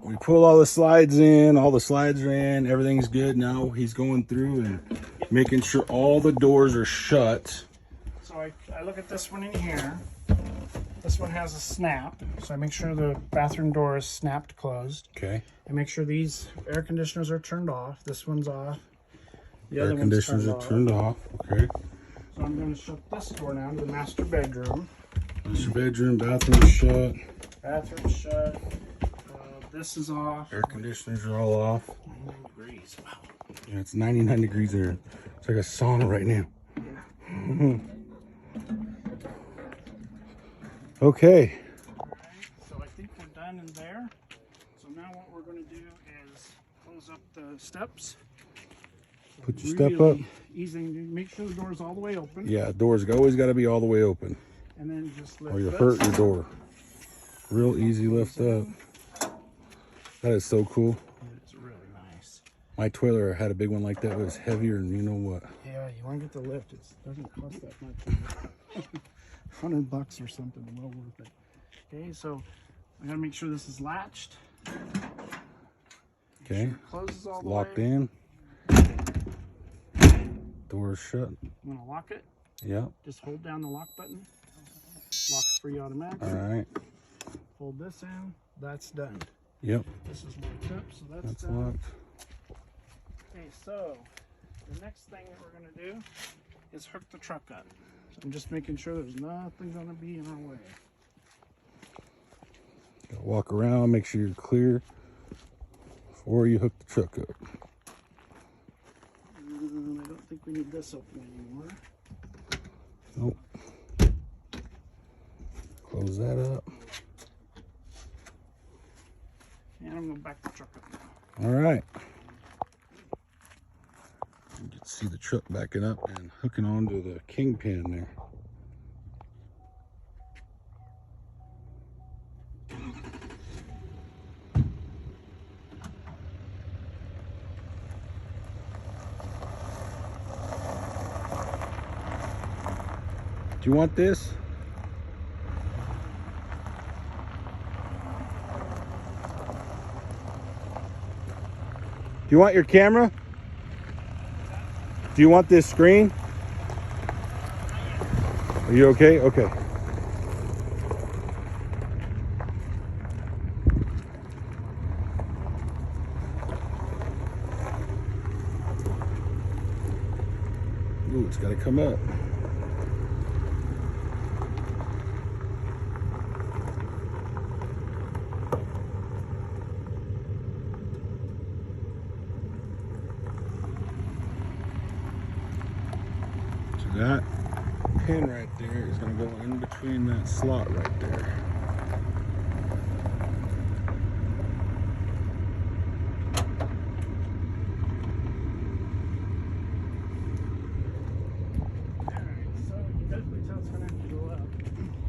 we pull all the slides in, all the slides are in, everything's good. Now he's going through and making sure all the doors are shut. So I look at this one in here. This one has a snap, so I make sure the bathroom door is snapped closed. Okay. I make sure these air conditioners are turned off. This one's off. The Air other one's conditioners are turned off. Okay. So I'm going to shut this door now to the master bedroom. Master bedroom, bathroom shut. Bathroom shut. This is off. Air conditioners are all off. 99 degrees. Wow. Yeah, it's 99 degrees there. It's like a sauna right now. Yeah. Okay. Alright, so I think we're done in there. So now what we're going to do is close up the steps. Put your step up. Easy. Make sure the door's all the way open. Yeah, doors always got to be all the way open, And then just lift or you this. hurt your door. Real easy lift up. That is so cool. It's really nice. My toilet had a big one like that. It was heavier than you know what. Yeah, you want to get the lift. It doesn't cost that much. $100 or something. Well worth it. Okay, so I got to make sure this is latched. Okay. It closes all the Locked way. in. Doors shut. I'm going to lock it. Yep. Just hold down the lock button. Locks free automatically. All right. Hold this in. That's done. Yep. This is locked up, so that's That's done. locked. Okay, so the next thing that we're going to do is hook the truck up. So I'm just making sure there's nothing going to be in our way. Gotta walk around, make sure you're clear before you hook the truck up. I don't think we need this open anymore. Nope. Close that up. And I'm going to back the truck up now. All right. You can see the truck backing up and hooking onto the kingpin there. Do you want this? Do you want your camera? Do you want this screen? Are you okay? Okay. Ooh, it's got to come up. That pin right there is going to go in between that slot right there. Alright, so you definitely tell it's going to have to go up.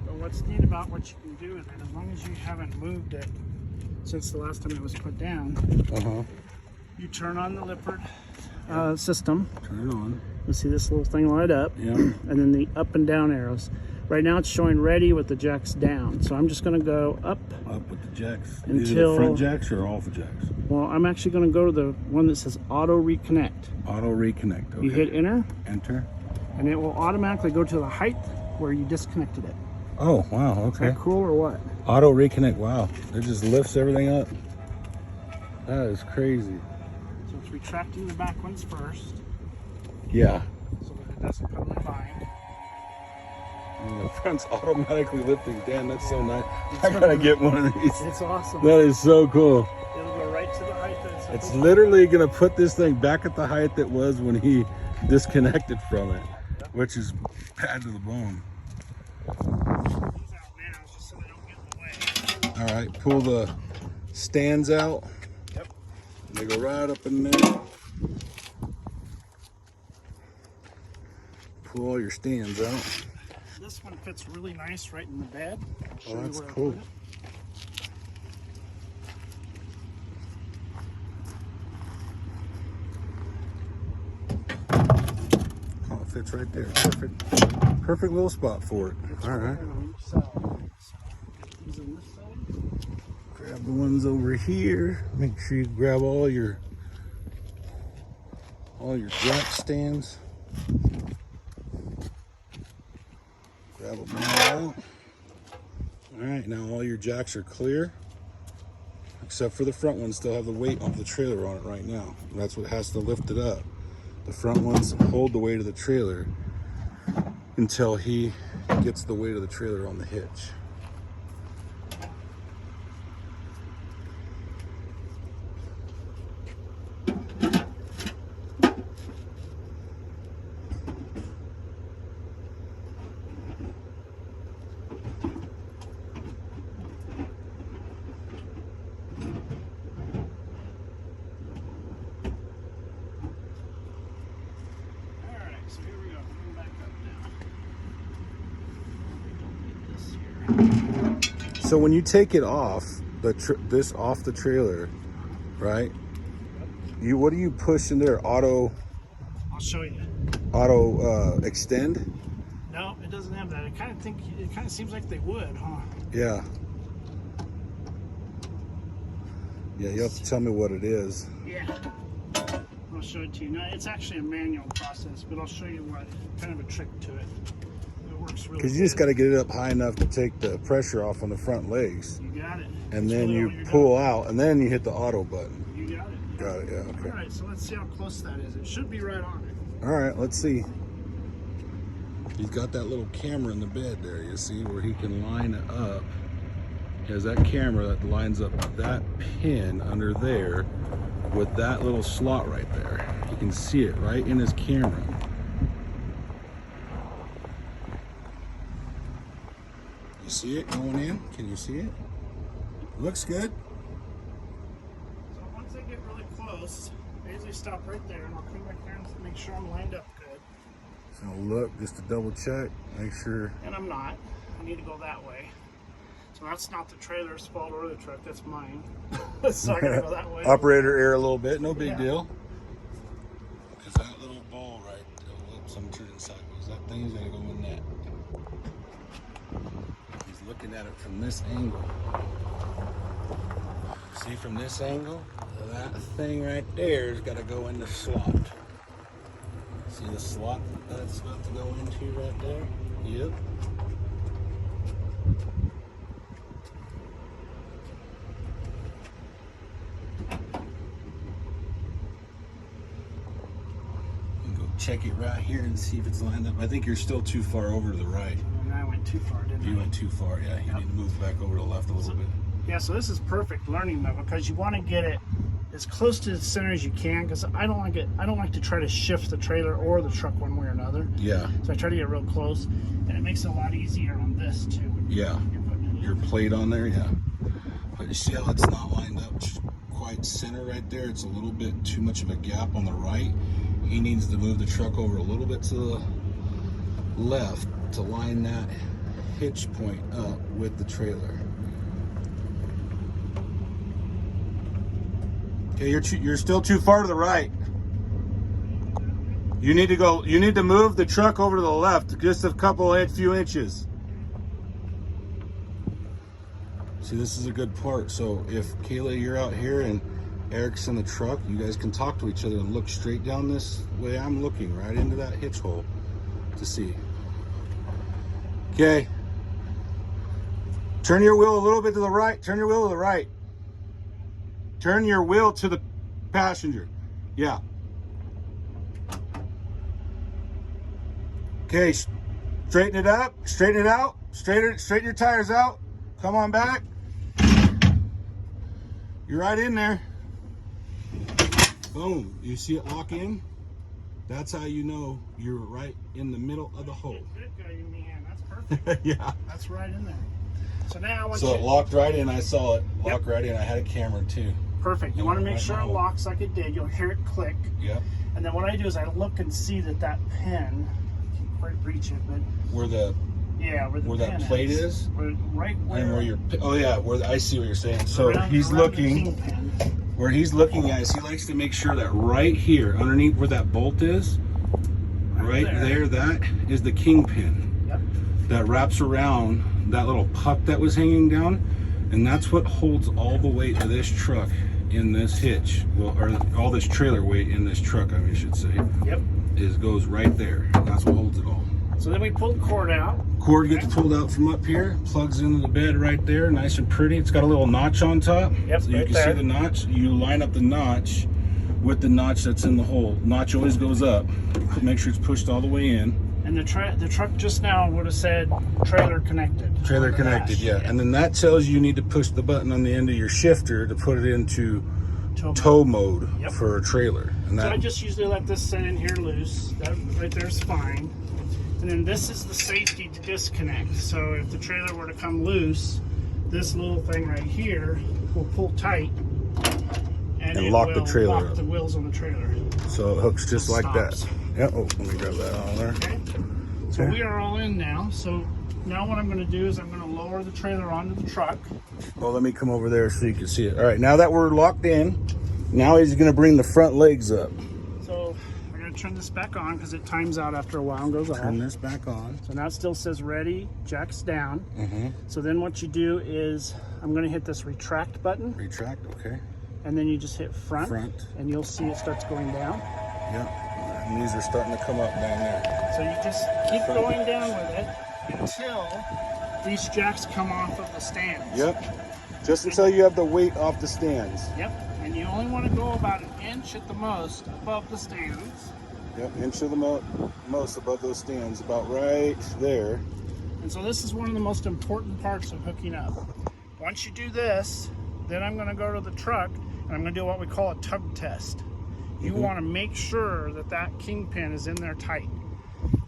But what's neat about what you can do with it, as long as you haven't moved it since the last time it was put down, you turn on the Lippert system. Turn it on. You see this little thing light up, Yeah. and then the up and down arrows. Right now it's showing ready with the jacks down. So I'm just going to go up. Up with the jacks. Until- Either the front jacks or off the jacks. Well, I'm actually going to go to the one that says auto reconnect. Auto reconnect. Okay. You hit enter, Enter. and it will automatically go to the height where you disconnected it. Oh, wow. Is Okay. that cool or what? Auto reconnect. Wow. It just lifts everything up. That is crazy. So it's retracting the back ones first, Yeah. so that it doesn't come in a bind. And the front's automatically lifting. Damn, that's so nice. I gotta get one of these. It's awesome. That is so cool. It'll go right to the height that's It's supposed literally gonna put this thing back at the height that was when he disconnected from it, which is bad to the bone. to. These out now just so they don't get in the way. All right, pull the stands out. Yep. They go right up in there. Pull all your stands out. This one fits really nice right in the bed. I'll show you that's where I cool. put it. Oh, it fits right there. Perfect. Perfect little spot for it. All right. On each side. So, get these on this side. Grab the ones over here. Make sure you grab all your jack stands. Grab them all out. All right, now all your jacks are clear, except for the front ones still have the weight of the trailer on it right now. That's what has to lift it up. The front ones hold the weight of the trailer until he gets the weight of the trailer on the hitch. So here we go. Coming back up now. So when you take it off this off the trailer, right? What do you push in there? Auto I'll show you. Extend? No, it doesn't have that. It kind of seems like they would, huh? Yeah. Yeah, you have to tell me what it is. Yeah. I'll show it to you. Now, it's actually a manual process, but I'll show you what kind of a trick to it. It works really Because you just good. got to get it up high enough to take the pressure off on the front legs. You got it. And That's then really all you you're pull doing. out, and then you hit the auto button. You got it. Got it, yeah, okay. All right, so let's see how close that is. It should be right on it. All right, let's see. He's got that little camera in the bed there, you see, where he can line it up. He has that camera that lines up that pin under there with that little slot right there. You can see it right in his camera. You see it going in? Can you see it? Looks good. So once I get really close, I usually stop right there, and I'll come back there and make sure I'm lined up good. So look, just to double check, make sure. And I'm not. I need to go that way. So that's not the trailer's fault or the truck, that's mine. So I gotta go that way. Operator error a little bit, no big Yeah. deal. Because that little ball right, whoops, I'm turning sideways. That thing's gotta go in that. He's looking at it from this angle. See, from this angle, that thing right there's gotta go in the slot. See the slot that's about to go into right there? Yep. Check it right here and see if it's lined up. I think you're still too far over to the right. And I went too far, didn't I? You went too far, yeah. You need to move back over to the left a little bit. Yeah, so this is perfect learning though, because you want to get it as close to the center as you can, because I don't like to try to shift the trailer or the truck one way or another. Yeah, So I try to get real close, and it makes it a lot easier on this too. yeah. You're putting it Your plate on there, yeah. But you see how it's not lined up quite center right there? It's a little bit too much of a gap on the right. He needs to move the truck over a little bit to the left to line that hitch point up with the trailer. Okay, you're still too far to the right. You need to move the truck over to the left just a few inches. See, this is a good part. So if Kayla, you're out here and Eric's in the truck, you guys can talk to each other and look straight down this way I'm looking, right into that hitch hole to see. Okay. Turn your wheel a little bit to the right. Turn your wheel to the right. Turn your wheel to the passenger. Yeah. Okay. Straighten it up. Straighten it out. Straighten your tires out. Come on back. You're right in there. Boom. You see it lock in? That's how you know you're right in the middle of the hole. Good guy in the hand. That's perfect. Yeah. That's right in there. So now I want So you. it locked right in. I saw it lock right in. I had a camera too. Perfect. You want to make sure it locks like it did. You'll hear it click. Yep. And then what I do is I look and see that pin, I can't quite reach it, but Where the where that pin plate is? Right where. and where you're. Oh yeah. Where I see what you're saying. So he's around looking. the kingpin. Where he's looking at is he likes to make sure that right here, underneath where that bolt is, right there, that is the kingpin Yep. that wraps around that little puck that was hanging down. And that's what holds all the weight of this truck in this hitch. Well, or all this trailer weight in this truck, I should say. Yep. Goes right there. That's what holds it all. So then we pull the cord out. Cord gets pulled out from up here, plugs into the bed right there, nice and pretty. It's got a little notch on top. Yep, so you right can there. see the notch. You line up the notch with the notch that's in the hole. Notch always goes up. Make sure it's pushed all the way in. And the truck just now would have said trailer connected. Trailer connected, yeah. And then that tells you need to push the button on the end of your shifter to put it into tow mode Yep. for a trailer. And So that, I just usually let this sit in here loose. That right there is fine. And then this is the safety to disconnect. So if the trailer were to come loose, this little thing right here will pull tight and it lock the will trailer lock up. the wheels on the trailer. so it hooks just like Stops. that. Yeah. Oh, let me grab that on there. Okay. So Okay. we are all in now. So now what I'm going to do is I'm going to lower the trailer onto the truck. Well, let me come over there so you can see it. All right, now that we're locked in, now he's going to bring the front legs up. So I'm going to turn this back on because it times out after a while and goes Turn off. this back on. So now it still says ready, jacks down. Mm-hmm. So then what you do is I'm going to hit this retract button, Retract, okay. and then you just hit front, and you'll see it starts going down. Yep. And these are starting to come up down there. So you just keep going down with it until these jacks come off of the stands. Yep. Just until you have the weight off the stands. Yep. And you only want to go about an inch at the most above the stands. Yep, inch of the most above those stands, about right there. And so this is one of the most important parts of hooking up. Once you do this, then I'm going to go to the truck and I'm going to do what we call a tug test. You want to make sure that that kingpin is in there tight,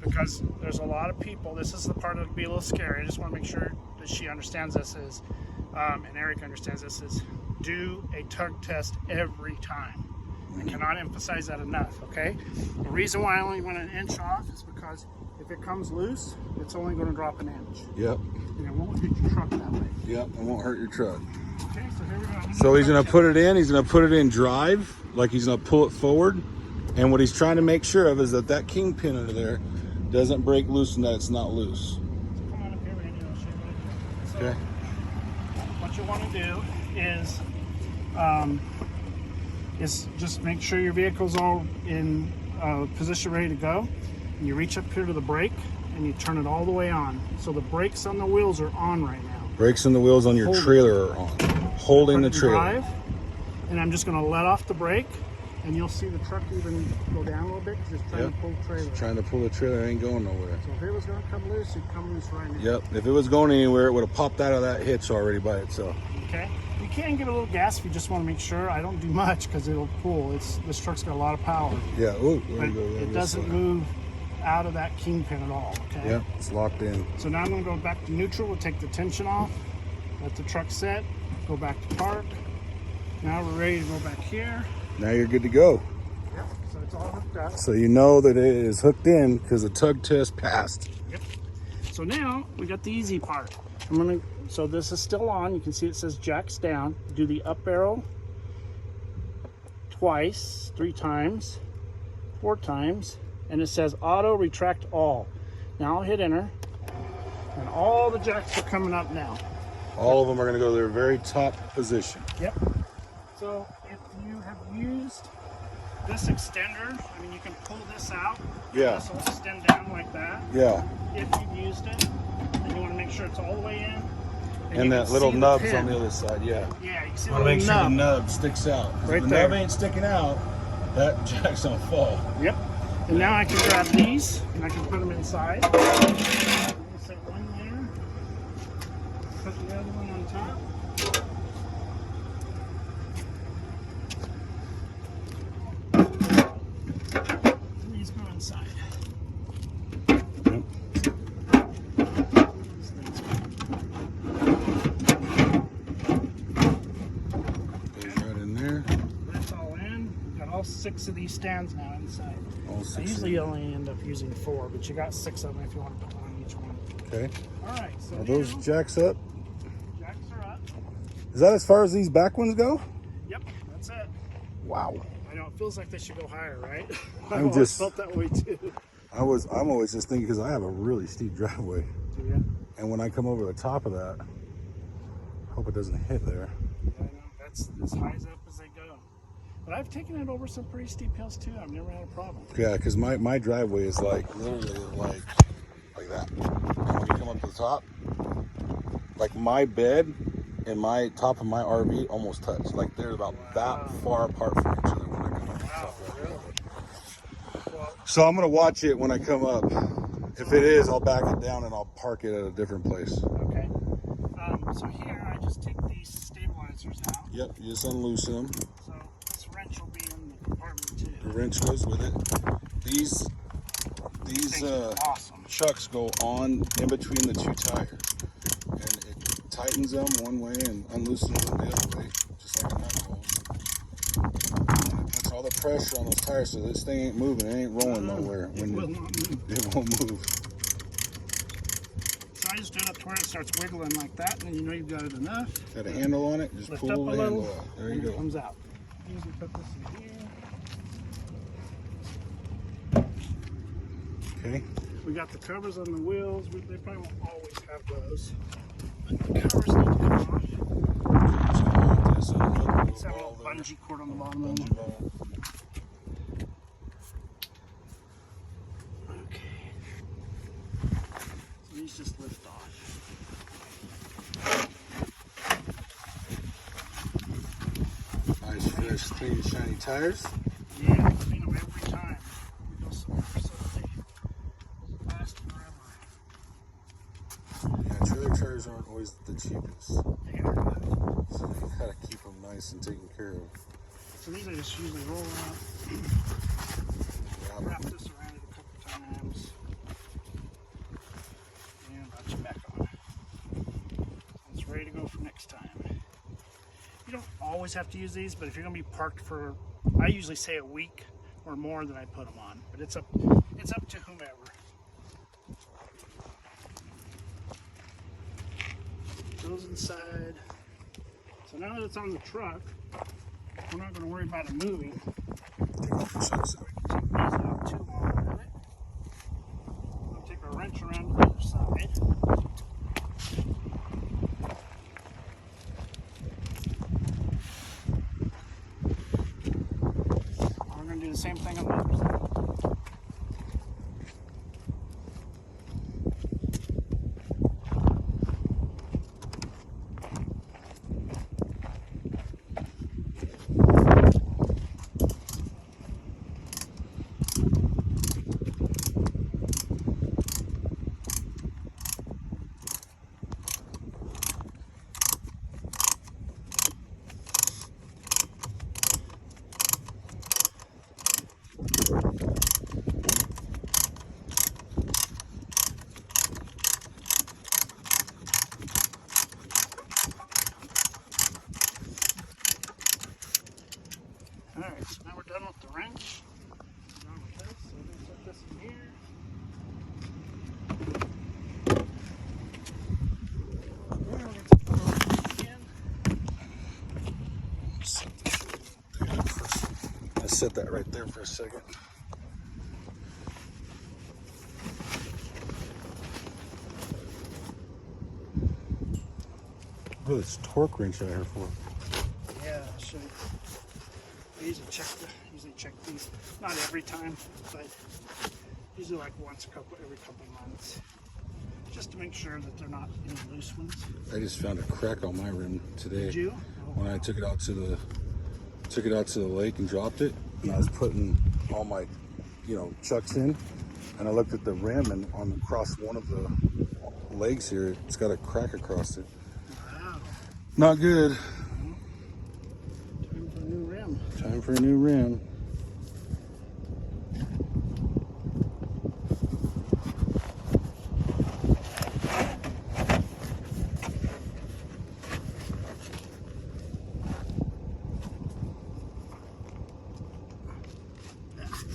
because there's a lot of people, this is the part that would be a little scary. I just want to make sure that she understands this is, and Eric understands this is, do a tug test every time. I cannot emphasize that enough, okay? The reason why I only went an inch off is because if it comes loose, it's only going to drop an inch. Yep. And it won't hit your truck that way. Yep, it won't hurt your truck. Okay, so here we go. So he's going to put it in. He's going to put it in drive, like he's going to pull it forward. And what he's trying to make sure of is that that kingpin under there doesn't break loose and that it's not loose. So come on up here, Randy, I'll show you what I do. So Okay. what you want to do is just make sure your vehicle's all in position ready to go. And you reach up here to the brake and you turn it all the way on. So the brakes on the wheels are on right now. Brakes and the wheels on your Hold it. trailer are on. Holding Put the it in trailer. drive, and I'm just going to let off the brake, and you'll see the truck even go down a little bit because it's trying Yep. to pull the trailer. Trying to pull the trailer, ain't going nowhere. So if it was going to come loose, it'd come loose right now. Yep, if it was going anywhere, it would have popped out of that hitch already by itself. Okay. You can give it a little gas if you just want to make sure. I don't do much because it'll pull. This truck's got a lot of power, Yeah, ooh, there but you go. it doesn't move out of that kingpin at all. Okay. Yep, it's locked in. So now I'm going to go back to neutral. We'll take the tension off. Let the truck set. Go back to park. Now we're ready to go back here. Now you're good to go. Yep. So it's all hooked up. So you know that it is hooked in because the tug test passed. Yep. So now we got the easy part. So this is still on. You can see it says jacks down. Do the up arrow twice, 3 times, 4 times, and it says auto retract all. Now I'll hit enter, and all the jacks are coming up now. All of them are going to go to their very top position. Yep. So if you have used this extender, I mean, you can pull this out. Yeah. This will extend down like that. Yeah. If you've used it, then you want to make sure it's all the way in. And you that can little see the nub's pin. on the other side, yeah. Yeah, you can see the Want to little make sure the nub. nub sticks out. 'Cause Right if the there. nub ain't sticking out, that jack's gonna fall. Yep. And now I can grab these and I can put them inside. I'm gonna set one there. Put the other one on top. And these go inside. Goes right in there. That's all in. Got all 6 of these stands now inside. All I 6. usually only end up using 4, but you got 6 of them if you want to put one on each one. Okay. All right, so Are those now, jacks up? jacks are up. Is that as far as these back ones go? Yep, that's it. Wow. I know it feels like they should go higher, right? I'm I've just- felt that way too. I'm always just thinking because I have a really steep driveway. Do you? And when I come over the top of that, Hope it doesn't hit there. I know, that's as high up as they go. But I've taken it over some pretty steep hills too. I've never had a problem. Yeah, because my driveway is like literally like that. And when you come up to the top, like my bed and my top of my RV almost touch. Like they're about that far apart from each other when I come up to the top of the driveway. So I'm gonna watch it when I come up. If it is, I'll back it down and I'll park it at a different place. Okay. So here I just take these stabilizers out. Yep, you just unloosen them. So this wrench will be in the compartment too. The wrench goes with it. These awesome. chucks go on in between the two tires, and it tightens them one way and unloosens them the other way, just like a nut bolt. And it puts all the pressure on those tires, so this thing ain't moving. It ain't rolling nowhere. It will not move. It won't move. So I just do it up to where it starts wiggling like that, and then you know you've got it enough. Got a handle on it. Just Lift pull up a the handle little, out. There you and it go. comes out. Usually put this in here. Okay. We got the covers on the wheels. They probably won't always have those. But the covers need to come off. Just gonna hook It's that little bungee cord on the bottom of them. Okay. So these just lift off. Nice, fresh, clean, shiny tires. Yeah, clean them every time we go somewhere so they last forever. Yeah, trailer tires aren't always the cheapest, so They are good. you gotta keep them nice and taken care of. So these I just usually roll out, Yeah, wrap this around it a couple times, and bunch it back on. So it's ready to go for next time. You don't always have to use these, but if you're gonna be parked for, I usually say a week or more, then I put them on. But it's up to whomever. Goes inside. So now that it's on the truck, we're not going to worry about it moving. take off the chucks out. Take these out too long with it. We'll take our wrench around to the other side. We're going to do the same thing on the other side. Alright, so now we're done with the wrench. Done with this, so we're going to put this in here. Now we're going to put it in. Let's set that right there for a second. Oh, this torque wrench right here for. Yeah, I'll show you. I usually check these, not every time, but usually like every couple months, just to make sure that they're not any loose ones. I just found a crack on my rim today. Did you? When I took it out to the lake and dropped it, and I was putting all my, chucks in, and I looked at the rim, and across one of the legs here, it's got a crack across it. Wow. Not good. Time for a new rim. Time for a new rim.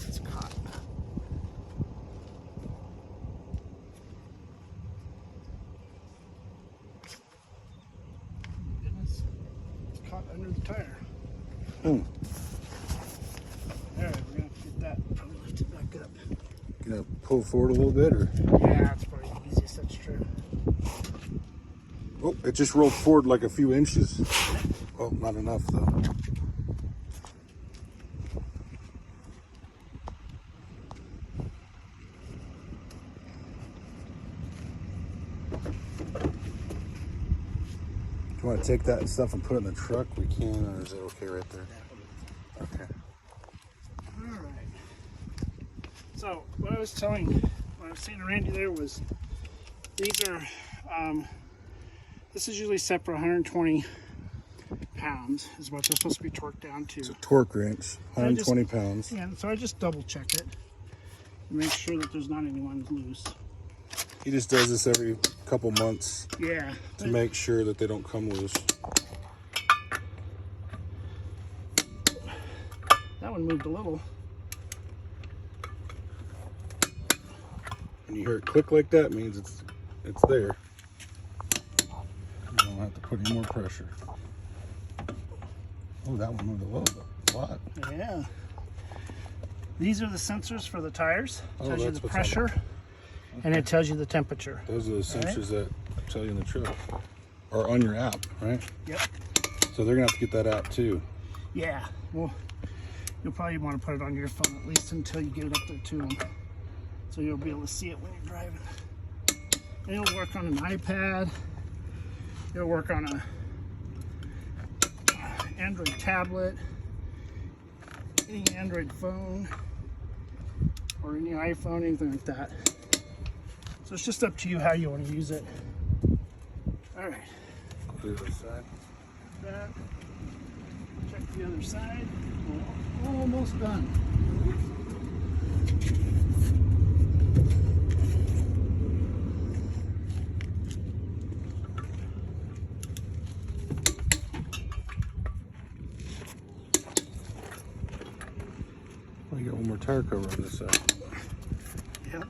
It's caught. Goodness. It's caught under the tire. Hmm. Alright, we're going to get that. Probably lift it back up. Gonna pull forward a little bit, or Yeah, that's probably the easiest, that's true. oh, It just rolled forward like a few inches. Well, not enough though. If you want to take that stuff and put it in the truck, we can, or is it okay right there? Okay. All right. So what I was saying to Randy there was, these are, this is usually set for 120 pounds is what they're supposed to be torqued down to. It's a torque wrench, 120 pounds. Yeah, so I just double check it and make sure that there's not any ones loose. He just does this every couple months Yeah. to make sure that they don't come loose. That one moved a little. When you hear it click like that, means it's there. You don't have to put any more pressure. Oh, that one moved a little bit, a lot. Yeah. These are the sensors for the tires. It tells you that's the what's on pressure, and it tells you the temperature. Those are the sensors that tell you in the truck, or on your app, right? Yep. So they're gonna have to get that app too. Yeah. Well, you'll probably want to put it on your phone at least until you get it up there to them, so you'll be able to see it when you're driving. And it'll work on an iPad. It'll work on a Android tablet, any Android phone, or any iPhone, anything like that. So it's just up to you how you want to use it. All right. Go to the other side. That. Check the other side. We're almost done. Oh, you got one more tire cover on this side. Yep.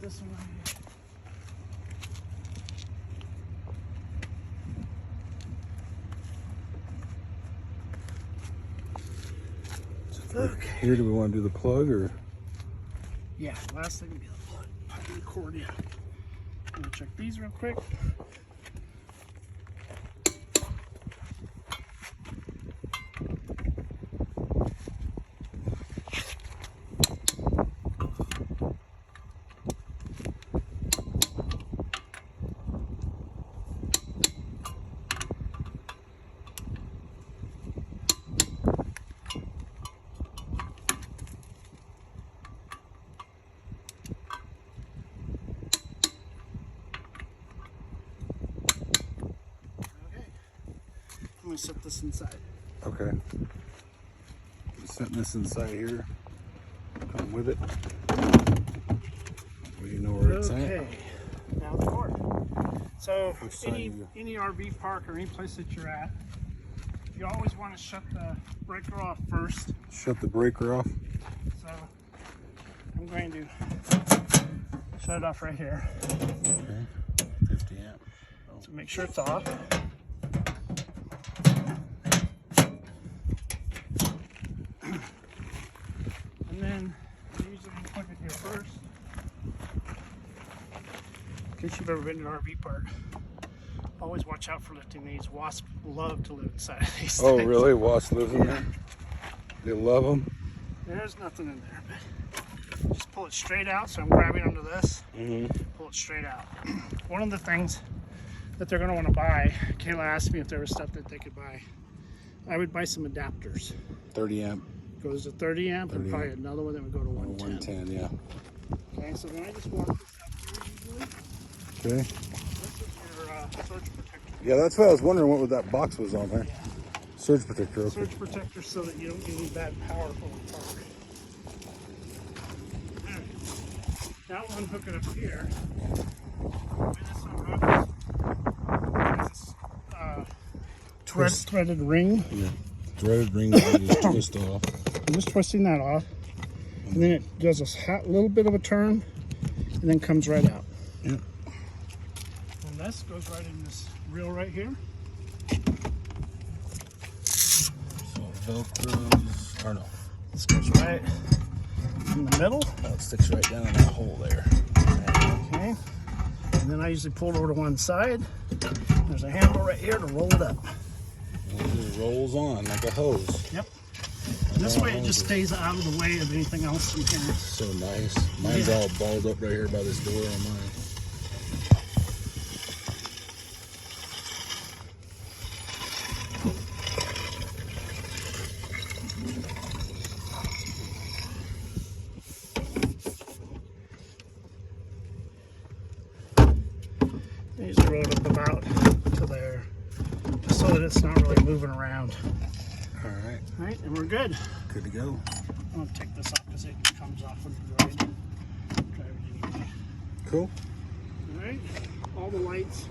This one right here. Okay. Here, do we want to do the plug or? Yeah, last thing would be the plug. Put the cord in. I'm gonna check these real quick. I'm gonna set this inside. Okay. Just setting this inside here. Come with it. Well, you know where it's at. Okay. Now the cord. So Which side any RV park or any place that you're at, you always want to shut the breaker off first. Shut the breaker off. So I'm going to shut it off right here. Okay. 50 amp. So make sure it's off. And then I usually plug it here first. In case you've ever been to an RV park, always watch out for lifting these. Wasps love to live inside of these Oh, things. really? Wasps live in there? They love them? There's nothing in there, but just pull it straight out. So I'm grabbing onto this. Mm-hmm. Pull it straight out. One of the things that they're going to want to buy. Kayla asked me if there was stuff that they could buy. I would buy some adapters. 30 amp. Goes to 30 amp 30 and probably amp. another one that would go to 110. 110, yeah. Okay, so then I just walk this up here usually. Okay. This is your surge protector. Yeah, that's what I was wondering what that box was on there. Surge protector, okay. Surge protector so that you don't get any bad power from the park. Alright. Now I'll unhook it up here. The way this unhooks, there's this threaded ring. Yeah. Threaded ring that you just twist off. I'm just twisting that off. And then it does a little bit of a turn and then comes right out. Yep. And this goes right in this reel right here. So Velcros, or no. This goes right in the middle. Oh, it sticks right down in that hole there. Okay. And then I usually pull it over to one side. There's a handle right here to roll it up. And it just rolls on like a hose. Yep. This way it just stays out of the way of anything else in here. So nice. Mine's all balled up right here by this door on mine. I usually roll it up about to there, just so that it's not really moving around. All right. All right, and we're good. Good to go. I'm gonna take this off because it comes off when you drive it anyway. Cool. All right, all the lights.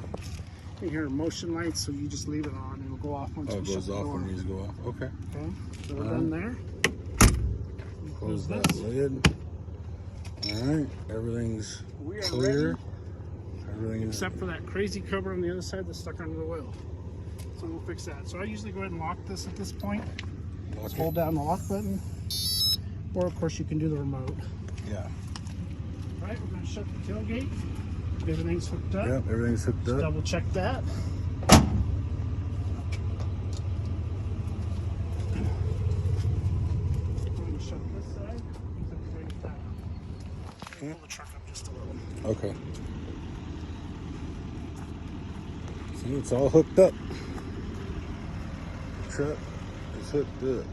You hear motion lights, so you just leave it on. It'll go off once Oh, we it shut goes the off door. when these go off. Okay. Okay, so we're done there. Close Close that this. lid. All right. Everything's We are clear. ready, Everything is except for that crazy cover on the other side that's stuck under the wheel. So we'll fix that. So I usually go ahead and lock this at this point. lock Just it. hold down the lock button, or of course you can do the remote. Yeah. All right, we're going to shut the tailgate. Everything's hooked up. Yep. Everything's hooked Just up. double check that. I'm going to shut this side. Pull the truck up just a little. Okay. See, it's all hooked up. Truck is hooked up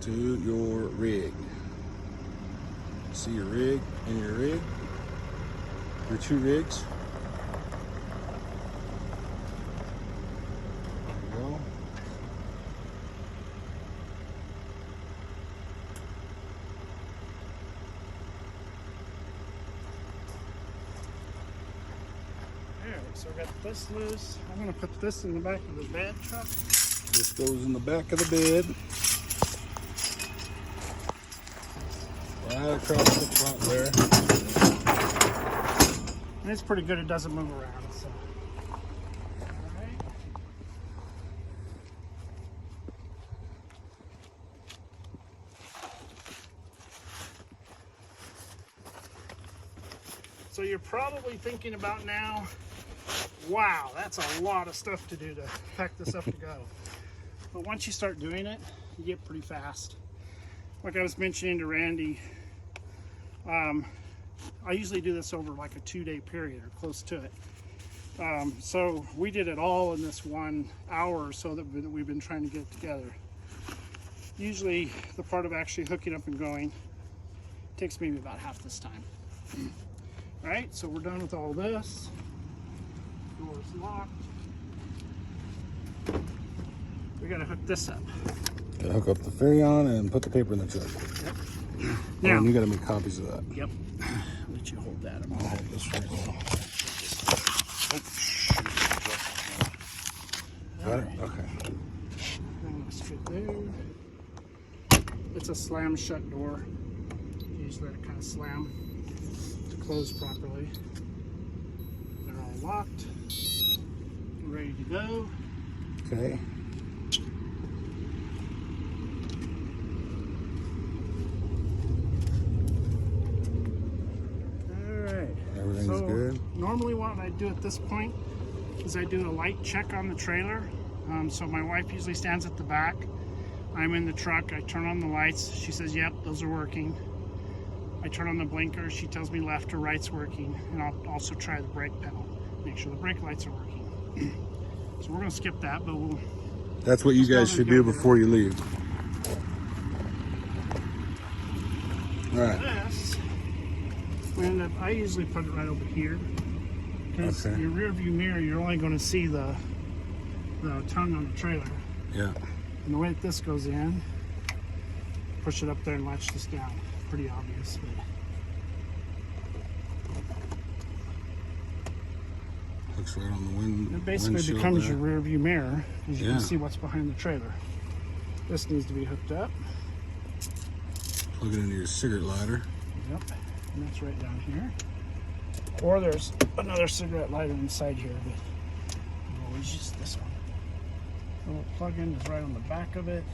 to your rig. See your rig and your rig. Your two rigs. There you go. Alright, so I got this loose. I'm going to put this in the back of the bed truck. This goes in the back of the bed. Right across the front there. And it's pretty good, it doesn't move around. So. Alright. So you're probably thinking about now, wow, that's a lot of stuff to do to pack this up to go. But once you start doing it, you get pretty fast. Like I was mentioning to Randy, I usually do this over like a 2-day period or close to it. So we did it all in this 1 hour or so that we've been trying to get it together. Usually the part of actually hooking up and going takes maybe about half this time. All right, so we're done with all this. Door's locked. We gotta hook this up. Gotta hook up the Furrion and put the paper in the truck. Yep. Oh, Now, and you gotta make copies of that. yep. I'll let you hold that. I'll hold this right now. Got it? Okay. Let's fit there. It's a slam shut door. You just let it kind of slam to close properly. They're all locked. Ready to go. Okay. Alright. Everything's So, good. normally what I do at this point is I do a light check on the trailer. So my wife usually stands at the back. I'm in the truck. I turn on the lights. She says, yep, those are working. I turn on the blinker. She tells me left or right's working. And I'll also try the brake pedal. make sure the brake lights are working. So we're going to skip that, but we'll... That's what you guys should do before you leave. All right. This, I usually put it right over here. Because your rear view mirror, you're only going to see the tongue on the trailer. Yeah. And the way that this goes in, push it up there and latch this down. Pretty obvious. But looks right on the wind. it basically becomes your rear view mirror, as you can see what's behind the trailer. This needs to be hooked up. Plug it into your cigarette lighter. Yep, and that's right down here. Or there's another cigarette lighter inside here, but I'll always use this one. The little plug-in is right on the back of it.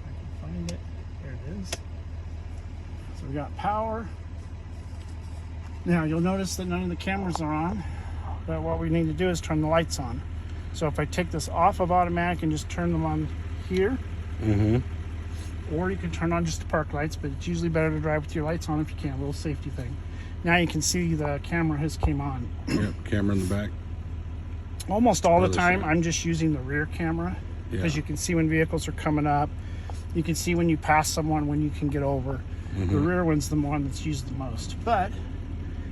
I can find it. There it is. So we got power. Now you'll notice that none of the cameras are on, but what we need to do is turn the lights on. So if I take this off of automatic and just turn them on here, or you can turn on just the park lights, but it's usually better to drive with your lights on if you can, a little safety thing. Now you can see the camera has came on. Yep, camera in the back. Almost all the time I'm just using the rear camera because you can see when vehicles are coming up. You can see when you pass someone, when you can get over. The rear one's the one that's used the most. But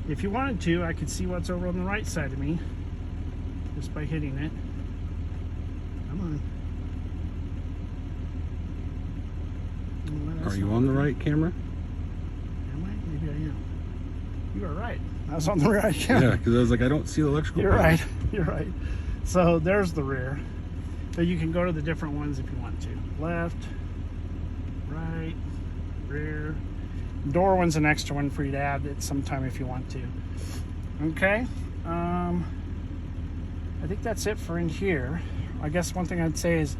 if you wanted to, I could see what's over on the right side of me just by hitting it. Come on. Are you on the right camera? Am I? Maybe I am. You are right. I was on the right camera. Yeah, because I was like, I don't see the electrical. You're right. You're right. So there's the rear. But you can go to the different ones if you want to. Left, right, rear. Door one's an extra one for you to add at some time if you want to. Okay. I think that's it for in here. I guess one thing I'd say is,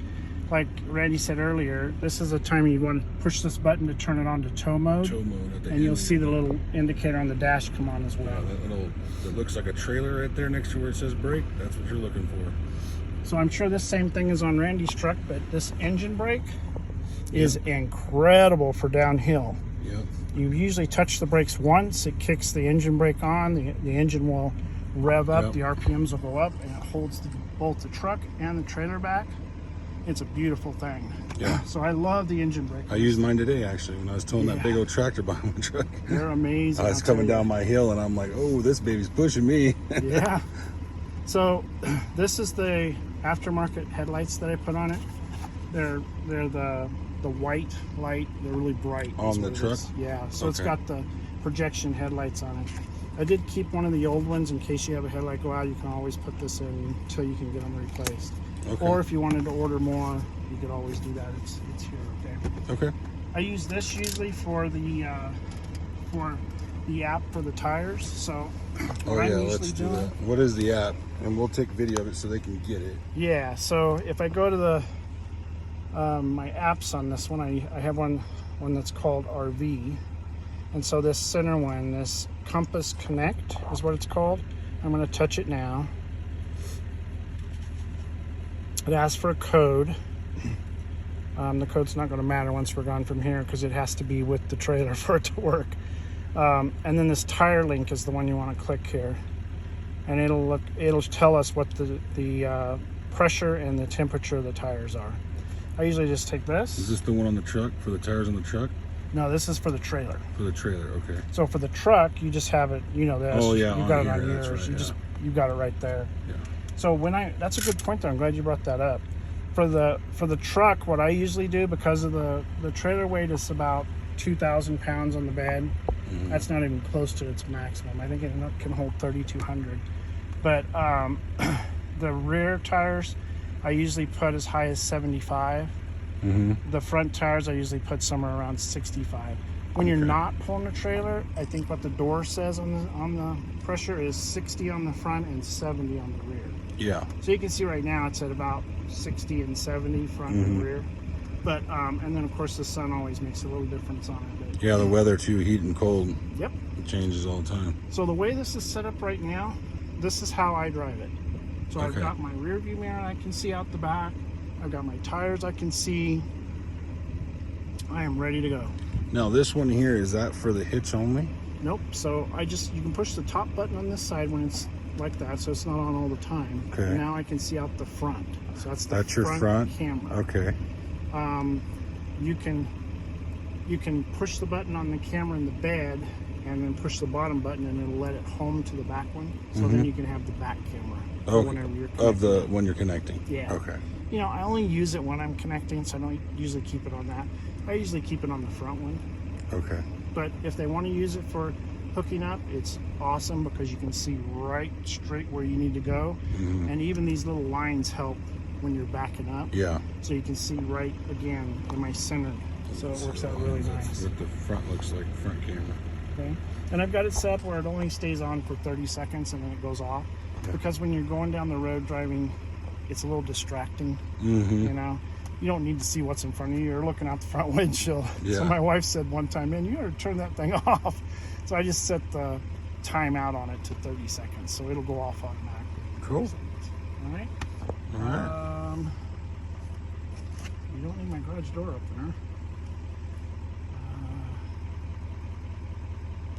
like Randy said earlier, this is a time you want to push this button to turn it on to tow mode. Tow mode at the and end. you'll see the little indicator on the dash come on as well. Yeah, that looks like a trailer right there next to where it says brake. That's what you're looking for. So I'm sure this same thing is on Randy's truck, but this engine brake is incredible for downhill. Yep. You usually touch the brakes once, it kicks the engine brake on, the engine will rev up, the RPMs will go up, and it holds both the truck and the trailer back. It's a beautiful thing. Yeah. So I love the engine brake. I used mine today, actually, when I was towing that big old tractor behind my truck. They're amazing. I was coming down my hill, and I'm like, oh, this baby's pushing me. Yeah. So this is the aftermarket headlights that I put on it. They're the white light. They're really bright. On the truck? Yeah. So it's got the projection headlights on it. I did keep one of the old ones in case you have a headlight go out. You can always put this in until you can get them replaced. Okay. Or if you wanted to order more, you could always do that. It's here. Okay. I use this usually for the app for the tires. So Let's do that. What is the app? And we'll take video of it so they can get it. Yeah. So if I go to the my apps on this one, I have one that's called RV, and so this center one, this Compass Connect is what it's called. I'm going to touch it now. It asks for a code. The code's not going to matter once we're gone from here because it has to be with the trailer for it to work. And then this tire link is the one you want to click here, and it'll tell us what the pressure and the temperature of the tires are. I usually just take this. Is this the one on the truck for the tires on the truck? No, this is for the trailer. For the trailer, okay. So for the truck, you just have it. You know this. Oh yeah, you got it on here, yours. Right, You got it right there. Yeah. So that's a good point there. I'm glad you brought that up. For the truck, what I usually do, because of the trailer weight is about 2,000 pounds on the bed. That's not even close to its maximum. I think it can hold 3,200. But the rear tires, I usually put as high as 75. The front tires, I usually put somewhere around 65. When you're not pulling a trailer, I think what the door says on the pressure is 60 on the front and 70 on the rear. Yeah. So you can see right now it's at about 60 and 70 front and rear. But and then of course the sun always makes a little difference on it. But, Yeah, the weather too, heat and cold. Yep. It changes all the time. So the way this is set up right now, this is how I drive it. So I've got my rear view mirror I can see out the back. I've got my tires I can see. I am ready to go. Now this one here, is that for the hitch only? Nope. So you can push the top button on this side when it's like that, so it's not on all the time. Okay. And now I can see out the front. So that's your front camera. Okay. You can push the button on the camera in the bed, and then push the bottom button, and it'll let it home to the back one. So then you can have the back camera whenever you're connecting. When you're connecting. Yeah. Okay. You know, I only use it when I'm connecting, so I don't usually keep it on that. I usually keep it on the front one. Okay. But if they want to use it for hooking up, it's awesome because you can see right straight where you need to go. And even these little lines help when you're backing up. Yeah. So you can see right again, am I centered? So it works out really nice. That's what the front looks like, front camera. Okay. And I've got it set up where it only stays on for 30 seconds and then it goes off. Yeah. Because when you're going down the road driving, it's a little distracting. Mm-hmm. You know, you don't need to see what's in front of you. You're looking out the front windshield. Yeah. So my wife said one time, man, you gotta turn that thing off. So I just set the timeout on it to 30 seconds. So it'll go off automatically. Cool. All right. All right. You don't need my garage door opener.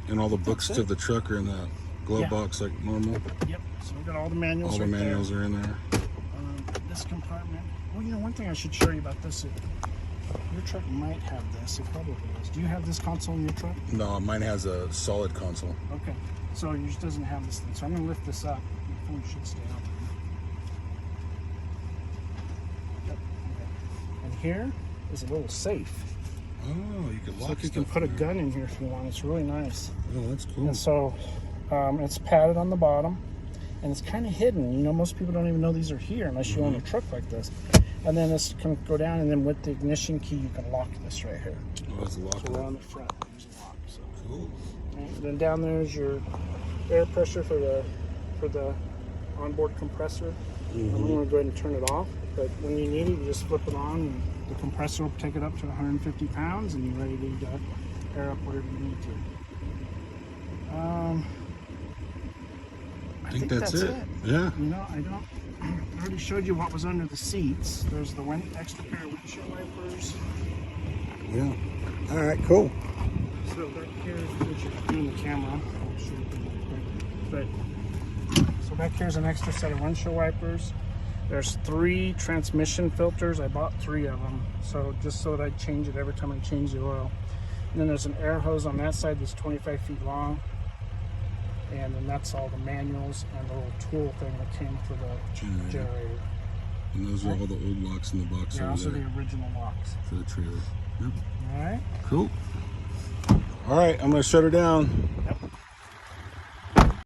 And all the books That's to it. the truck are in the glove box like normal. Yep. So we got all the manuals. All the right manuals there. are in there. This compartment. Well, you know, one thing I should show you about this. Your truck might have this. It probably does. Do you have this console in your truck? No, mine has a solid console. Okay. So yours doesn't have this thing. So I'm going to lift this up. Your phone should stay out. Yep. Okay. And here is a little safe. Oh, you can lock So you can stuff put a in there. gun in here if you want. It's really nice. Oh, that's cool. And so it's padded on the bottom, and it's kind of hidden. You know, most people don't even know these are here unless you own a truck like this. And then this can go down, and then with the ignition key, you can lock this right here. Oh, that's a lock. So we're on the front. There's a lock. So. Cool. And then down there is your air pressure for the onboard compressor. I'm going to go ahead and turn it off, but when you need it, you just flip it on, and the compressor will take it up to 150 pounds, and you're ready to air up whatever you need to. I think that's it. Yeah. You know, I already showed you what was under the seats. There's the extra pair of windshield wipers. Yeah. All right, cool. So back here, which is doing the camera, I'll show you real quick. But so back here's an extra set of windshield wipers. There's 3 transmission filters. I bought 3 of them, so just so that I change it every time I change the oil. And then there's an air hose on that side that's 25 feet long. And then that's all the manuals and the little tool thing that came for the generator. And those are all the old locks in the box Yeah, over also there the original locks. for the trailer. Yep. All right. Cool. All right, I'm gonna shut her down. Yep.